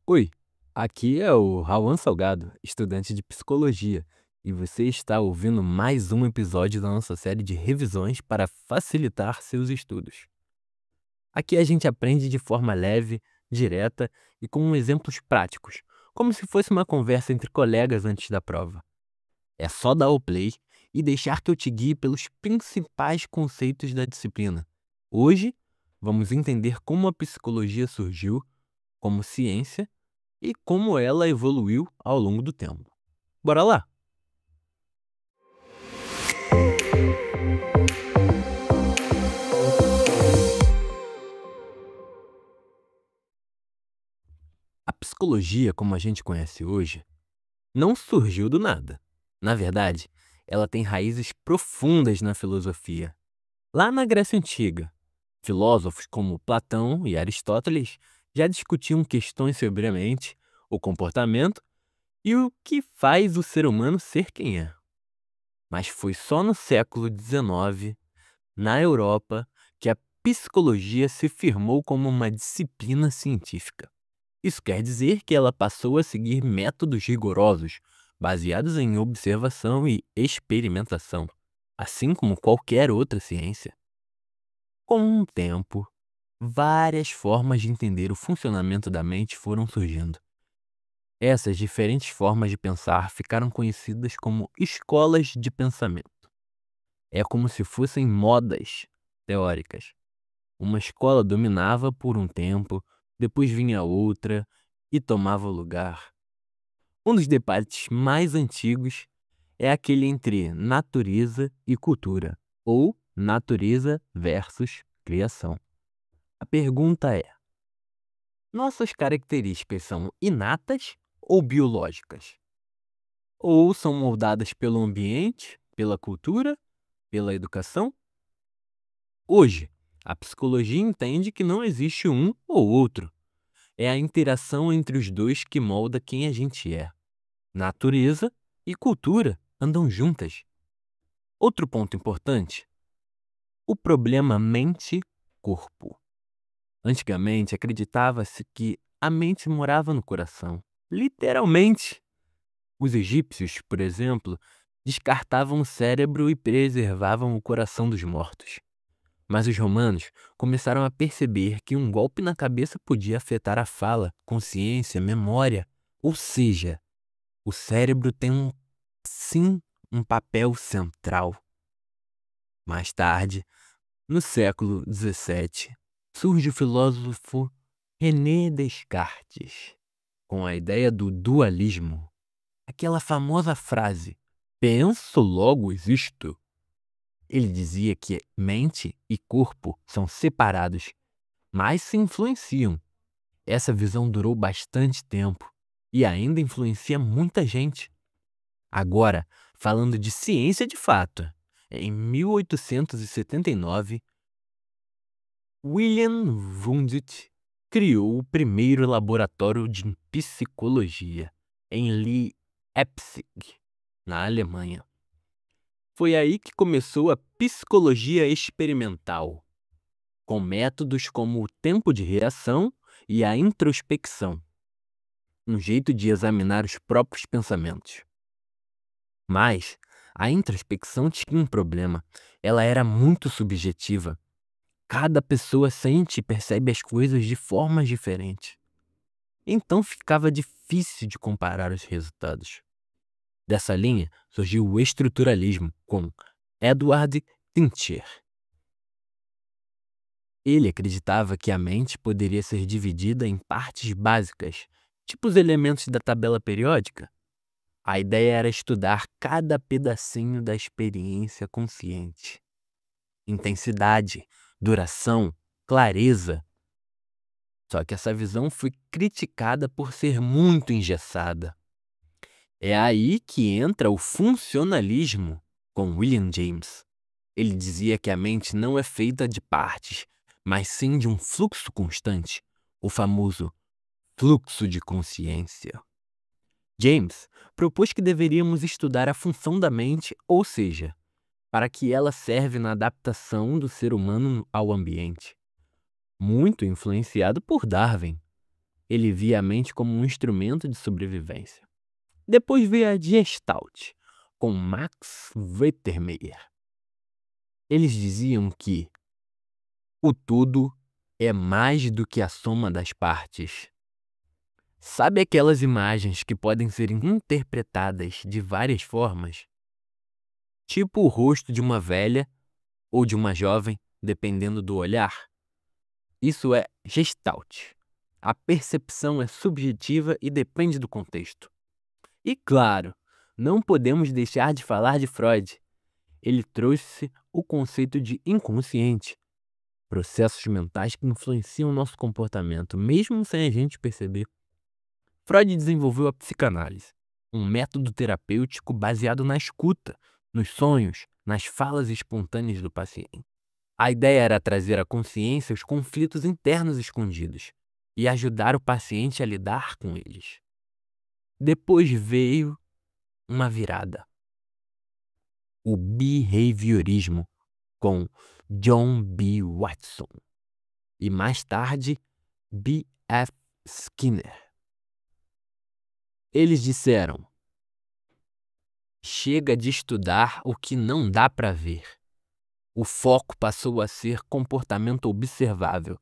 Oi, aqui é o Rauan Salgado, estudante de psicologia, e você está ouvindo mais um episódio da nossa série de revisões para facilitar seus estudos. Aqui a gente aprende de forma leve, direta e com exemplos práticos, como se fosse uma conversa entre colegas antes da prova. É só dar o play e deixar que eu te guie pelos principais conceitos da disciplina. Hoje, vamos entender como a psicologia surgiu como ciência e como ela evoluiu ao longo do tempo. Bora lá? A psicologia, como a gente conhece hoje, não surgiu do nada. Na verdade, ela tem raízes profundas na filosofia. Lá na Grécia Antiga, filósofos como Platão e Aristóteles já discutiam questões sobre a mente, o comportamento e o que faz o ser humano ser quem é. Mas foi só no século XIX, na Europa, que a psicologia se firmou como uma disciplina científica. Isso quer dizer que ela passou a seguir métodos rigorosos, baseados em observação e experimentação, assim como qualquer outra ciência. Com o tempo, várias formas de entender o funcionamento da mente foram surgindo. Essas diferentes formas de pensar ficaram conhecidas como escolas de pensamento. É como se fossem modas teóricas. Uma escola dominava por um tempo, depois vinha outra e tomava o lugar. Um dos debates mais antigos é aquele entre natureza e cultura, ou natureza versus criação. A pergunta é: nossas características são inatas ou biológicas? Ou são moldadas pelo ambiente, pela cultura, pela educação? Hoje, a psicologia entende que não existe um ou outro. É a interação entre os dois que molda quem a gente é. Natureza e cultura andam juntas. Outro ponto importante: o problema mente-corpo. Antigamente acreditava-se que a mente morava no coração. Literalmente. Os egípcios, por exemplo, descartavam o cérebro e preservavam o coração dos mortos. Mas os romanos começaram a perceber que um golpe na cabeça podia afetar a fala, consciência, memória. Ou seja, o cérebro tem sim, um papel central. Mais tarde, no século XVII, surge o filósofo René Descartes, com a ideia do dualismo. Aquela famosa frase, penso, logo existo. Ele dizia que mente e corpo são separados, mas se influenciam. Essa visão durou bastante tempo e ainda influencia muita gente. Agora, falando de ciência de fato, em 1879, William Wundt criou o primeiro laboratório de psicologia em Leipzig, na Alemanha. Foi aí que começou a psicologia experimental, com métodos como o tempo de reação e a introspecção, um jeito de examinar os próprios pensamentos. Mas a introspecção tinha um problema: ela era muito subjetiva. Cada pessoa sente e percebe as coisas de formas diferentes. Então ficava difícil de comparar os resultados. Dessa linha surgiu o estruturalismo com Edward Pincher. Ele acreditava que a mente poderia ser dividida em partes básicas, tipo os elementos da tabela periódica. A ideia era estudar cada pedacinho da experiência consciente. Intensidade, duração, clareza. Só que essa visão foi criticada por ser muito engessada. É aí que entra o funcionalismo com William James. Ele dizia que a mente não é feita de partes, mas sim de um fluxo constante, o famoso fluxo de consciência. James propôs que deveríamos estudar a função da mente, ou seja, para que ela serve na adaptação do ser humano ao ambiente. Muito influenciado por Darwin. Ele via a mente como um instrumento de sobrevivência. Depois veio a Gestalt, com Max Wettermeyer. Eles diziam que o tudo é mais do que a soma das partes. Sabe aquelas imagens que podem ser interpretadas de várias formas? Tipo o rosto de uma velha ou de uma jovem, dependendo do olhar? Isso é Gestalt. A percepção é subjetiva e depende do contexto. E claro, não podemos deixar de falar de Freud. Ele trouxe o conceito de inconsciente, processos mentais que influenciam nosso comportamento, mesmo sem a gente perceber. Freud desenvolveu a psicanálise, um método terapêutico baseado na escuta, nos sonhos, nas falas espontâneas do paciente. A ideia era trazer à consciência os conflitos internos escondidos e ajudar o paciente a lidar com eles. Depois veio uma virada. O behaviorismo, com John B. Watson, e mais tarde, B. F. Skinner. Eles disseram: chega de estudar o que não dá para ver. O foco passou a ser comportamento observável.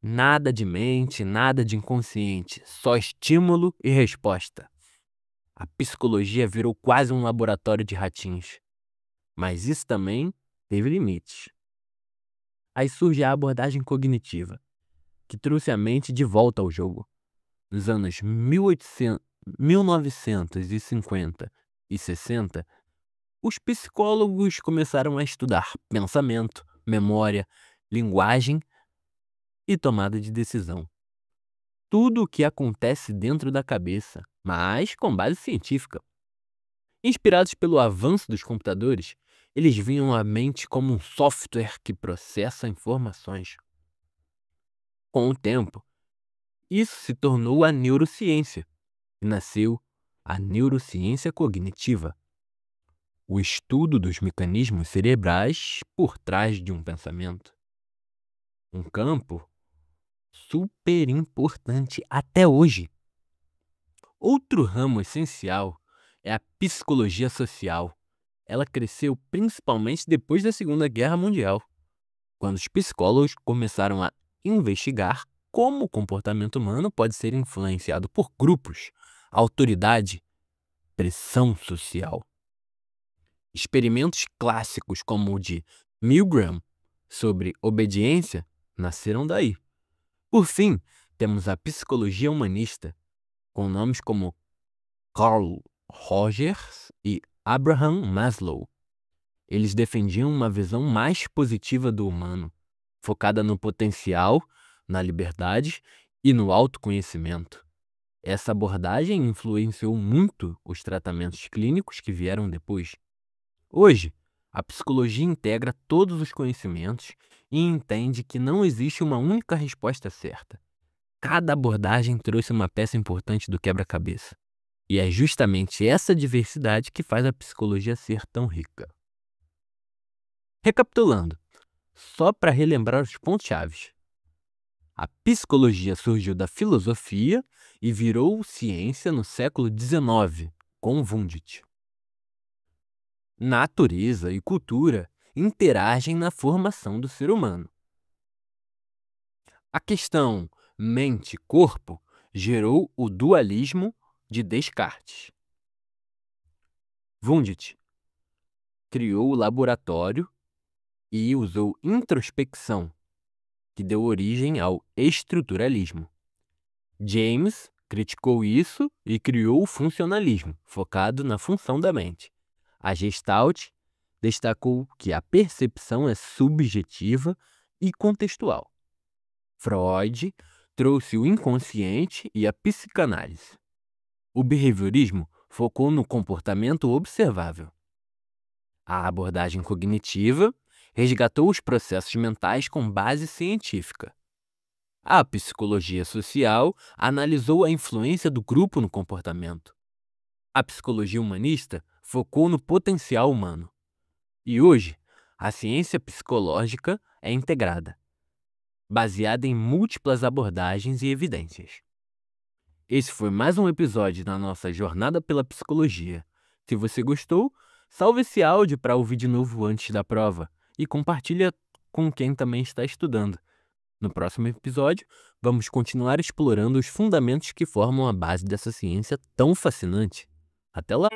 Nada de mente, nada de inconsciente, só estímulo e resposta. A psicologia virou quase um laboratório de ratinhos. Mas isso também teve limites. Aí surge a abordagem cognitiva, que trouxe a mente de volta ao jogo. Nos anos 1950 e 60, os psicólogos começaram a estudar pensamento, memória, linguagem e tomada de decisão. Tudo o que acontece dentro da cabeça, mas com base científica. Inspirados pelo avanço dos computadores, eles viam a mente como um software que processa informações. Com o tempo, isso se tornou a neurociência e nasceu a neurociência cognitiva, o estudo dos mecanismos cerebrais por trás de um pensamento. Um campo super importante até hoje. Outro ramo essencial é a psicologia social. Ela cresceu principalmente depois da Segunda Guerra Mundial, quando os psicólogos começaram a investigar como o comportamento humano pode ser influenciado por grupos, autoridade, pressão social. Experimentos clássicos como o de Milgram sobre obediência nasceram daí. Por fim, temos a psicologia humanista, com nomes como Carl Rogers e Abraham Maslow. Eles defendiam uma visão mais positiva do humano, focada no potencial, na liberdade e no autoconhecimento. Essa abordagem influenciou muito os tratamentos clínicos que vieram depois. Hoje, a psicologia integra todos os conhecimentos e entende que não existe uma única resposta certa. Cada abordagem trouxe uma peça importante do quebra-cabeça. E é justamente essa diversidade que faz a psicologia ser tão rica. Recapitulando, só para relembrar os pontos-chave. A psicologia surgiu da filosofia e virou ciência no século XIX, com Wundt. Natureza e cultura interagem na formação do ser humano. A questão mente-corpo gerou o dualismo de Descartes. Wundt criou o laboratório e usou introspecção, que deu origem ao estruturalismo. James criticou isso e criou o funcionalismo, focado na função da mente. A Gestalt destacou que a percepção é subjetiva e contextual. Freud trouxe o inconsciente e a psicanálise. O behaviorismo focou no comportamento observável. A abordagem cognitiva resgatou os processos mentais com base científica. A psicologia social analisou a influência do grupo no comportamento. A psicologia humanista focou no potencial humano. E hoje, a ciência psicológica é integrada, baseada em múltiplas abordagens e evidências. Esse foi mais um episódio da nossa jornada pela psicologia. Se você gostou, salve esse áudio para ouvir de novo antes da prova e compartilha com quem também está estudando. No próximo episódio, vamos continuar explorando os fundamentos que formam a base dessa ciência tão fascinante. Até lá!